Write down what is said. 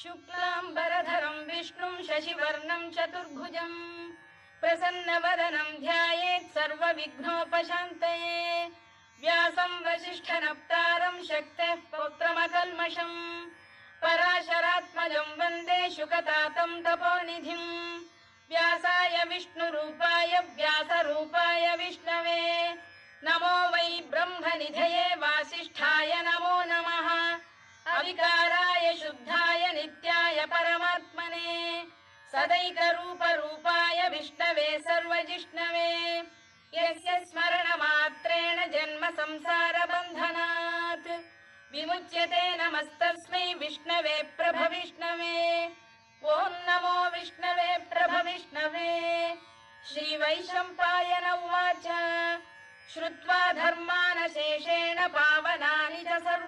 शुक्लाम्बरधरं विष्णुं शशिवर्णं चतुर्भुजं प्रसन्नवदनं ध्यायेत् सर्वविघ्नोपशान्तये व्यासं वसिष्ठनप्तारं शक्तेः पौत्रमकल्मषम् पराशरात्मजं वन्दे शुकतातं तपोनिधिं व्यासाय विष्णुरूपाय व्यासरूपाय विष्णवे नमो वै ब्रह्मनिधये वासिष्ठाय नमो नमः अविकाराय शुद्धाय नित्याय परमात्मने सदैकरूपरूपाय विष्णवे सर्वजिष्णवे यस्य स्मरणमात्रेण जन्म संसारबन्धनात् विमुच्यते नमस्तस्मै विष्णवे प्रभविष्णवे ॐ नमो विष्णवे प्रभविष्णवे श्रीवैशम्पायन उवाच श्रुत्वा धर्मानशेषेण पावनानि च सर्व